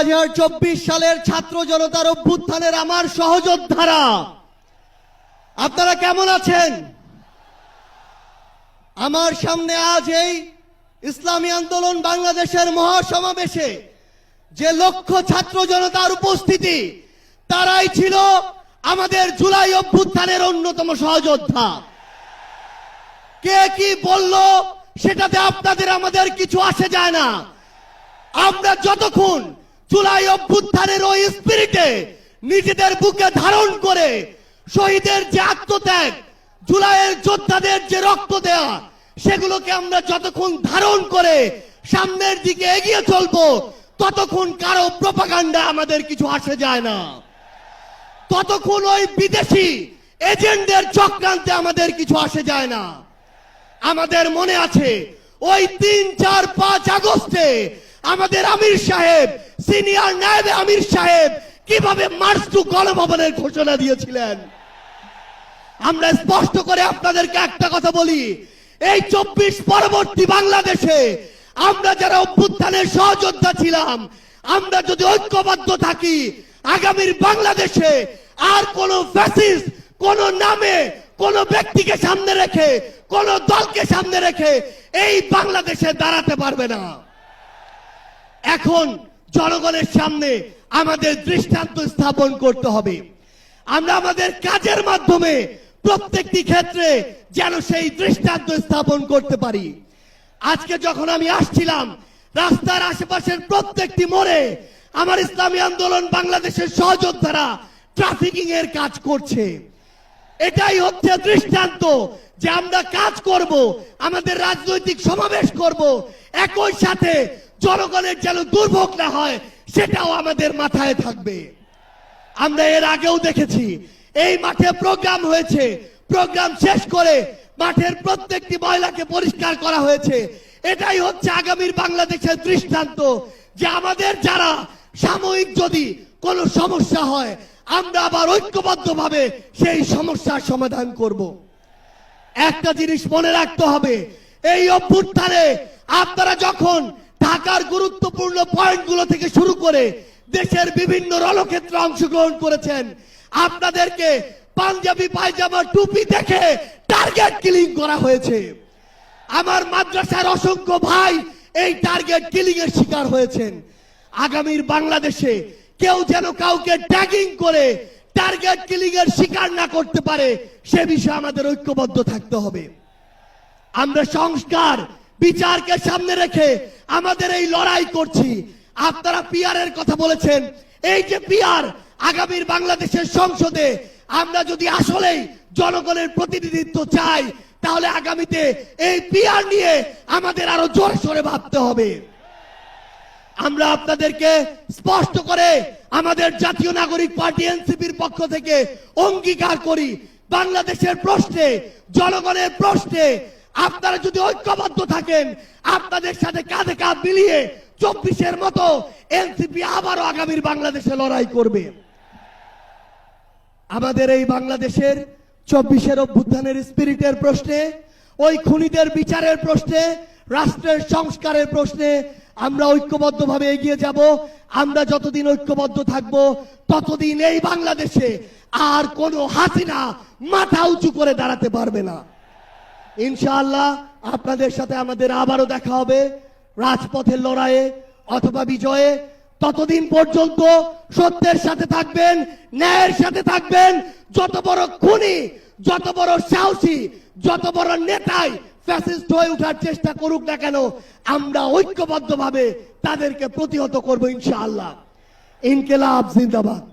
2024 সালের ছাত্র জনতার অভ্যুত্থানের আমার সহযোদ্ধারা, আপনারা কেমন আছেন? আমার সামনে আজ এই ইসলামী আন্দোলন বাংলাদেশের মহাসমাবেশে যে লক্ষ ছাত্র জনতার উপস্থিতি, তারাই ছিল আমাদের জুলাই অভ্যুত্থানের অন্যতম সহযোদ্ধা। কে কি বলল সেটাতে আপনাদের আমাদের কিছু আসে যায় না। আমরা যতক্ষণ জুলাই অভ্যুত্থানের ওই স্পিরিটে নিজেদের বুকে ধারণ করে শহীদের যে আত্মত্যাগ, জুলাইয়ের যোদ্ধাদের যে রক্ত দেওয়া, সেগুলোকে আমরা যতক্ষণ ধারণ করে সামনের দিকে এগিয়ে চলবো, ততক্ষণ কারো প্রপাগান্ডা আমাদের কিছু আসে যায় না। ততক্ষণ ওই বিদেশি এজেন্টদের চক্রান্তে আমাদের কিছু আসে যায় না। আমাদের মনে আছে ওই 3, 4, 5 আগস্টে আমাদের আমির সাহেব, সিনিয়র নায়েবে আমির সাহেব কিভাবে মার্চ টু গণভবনের ঘোষণা দিয়েছিলেন। আমরা স্পষ্ট করে আপনাদেরকে একটা কথা বলি, এই 24 পরবর্তী বাংলাদেশে আমরা যারা অভ্যুত্থানের সহযোদ্ধা ছিলাম, আমরা যদি ঐক্যবদ্ধ থাকি, আগামীর বাংলাদেশে আর কোন ফ্যাসিস্ট কোন নামে কোন ব্যক্তিকে সামনে রেখে কোন দলকে সামনে রেখে এই বাংলাদেশে দাঁড়াতে পারবে না। এখন জনগণের সামনে আমাদের দৃষ্টান্ত স্থাপন করতে হবে। আমরা আমাদের কাজের মাধ্যমে প্রত্যেকটি ক্ষেত্রে যেন সেই দৃষ্টান্ত স্থাপন করতে পারি। আজকে যখন আমি আসছিলাম, রাস্তার আশেপাশের প্রত্যেকটি মোড়ে আমার ইসলামী আন্দোলন বাংলাদেশের সহযোদ্ধারা ট্রাফিকিং এর কাজ করছে। এটাই হচ্ছে দৃষ্টান্ত যে আমরা কাজ করব, আমাদের রাজনৈতিক সমাবেশ করব, একই সাথে জনগণের যেন দুর্ভোগ না হয় সেটাও আমাদের মাথায় থাকবে। আমরা এর আগেও দেখেছি এই মাঠে প্রোগ্রাম হয়েছে, প্রোগ্রাম শেষ করে মাঠের প্রত্যেকটি ময়লাকে পরিষ্কার করা হয়েছে। এটাই হচ্ছে আগামীর বাংলাদেশের দৃষ্টান্ত যে আমাদের যারা সাময়িক যদি কোনো সমস্যা হয়, আমরা আবার ঐক্যবদ্ধভাবে সেই সমস্যার সমাধান করব। একটা জিনিস মনে রাখতে হবে, এই অভ্যুত্থানে আপনারা যখন ঢাকার গুরুত্বপূর্ণ পয়েন্টগুলো থেকে শুরু করে দেশের বিভিন্ন রণক্ষেত্রে অংশগ্রহণ করেছেন, আপনাদেরকে পাঞ্জাবি পায়জামা টুপি দেখে টার্গেট কিলিং করা হয়েছে। আমার মাদ্রাসার অসংখ্য ভাই এই টার্গেট কিলিং এর শিকার হয়েছেন। আগামীর বাংলাদেশে কেউ যেন কাউকে ট্যাগিং করে টার্গেট কিলিং এর শিকার না করতে পারে, সে বিষয়ে আমাদের ঐক্যবদ্ধ থাকতে হবে। আমরা সংস্কার বিচারকে সামনে রেখে আমাদের এই লড়াই করছি। আপনারা পিআর এর কথা বলেছেন, এই যে পিআর, আগামীর বাংলাদেশের সংসদে আমরা যদি আসলেই জনগণের প্রতিনিধিত্ব চাই, তাহলে আগামীতে এই পিআর নিয়ে আমাদের আরো জোরে সোরে ভাবতে হবে। আমরা আপনাদেরকে স্পষ্ট করে আমাদের জাতীয় নাগরিক পার্টি এনসিপির পক্ষ থেকে অঙ্গীকার করি, বাংলাদেশের প্রশ্নে, জনগণের প্রশ্নে আপনারা যদি ঐক্যবদ্ধ থাকেন, আপনাদের সাথে কাঁধে কাঁধ মিলিয়ে 24-এর মতো এনসিপি আবারও আগামীর বাংলাদেশে লড়াই করবে। আমাদের এই বাংলাদেশের 24-এর অভ্যুত্থানের স্পিরিটের প্রশ্নে, ওই খুনিদের বিচারের প্রশ্নে, রাষ্ট্রের সংস্কারের প্রশ্নে আমরা ঐক্যবদ্ধভাবে এগিয়ে যাব। আমরা যতদিন ঐক্যবদ্ধ থাকব, ততদিন এই বাংলাদেশে আর কোনো হাসিনা মাথা উঁচু করে দাঁড়াতে পারবে না। ইনশাআল্লাহ আপনাদের সাথে আমাদের আবারও দেখা হবে রাজপথের লড়াইয়ে অথবা বিজয়ে। ততদিন পর্যন্ত সত্যের সাথে থাকবেন, ন্যায়ের সাথে থাকবেন। যত বড় খুনি, যত বড় সাহসী, যত বড় নেতাই ফ্যাসিস্ট হয়ে ওঠার চেষ্টা করুক না কেন, আমরা ঐক্যবদ্ধভাবে তাদেরকে প্রতিহত করব ইনশাআল্লাহ। ইনকিলাব জিন্দাবাদ।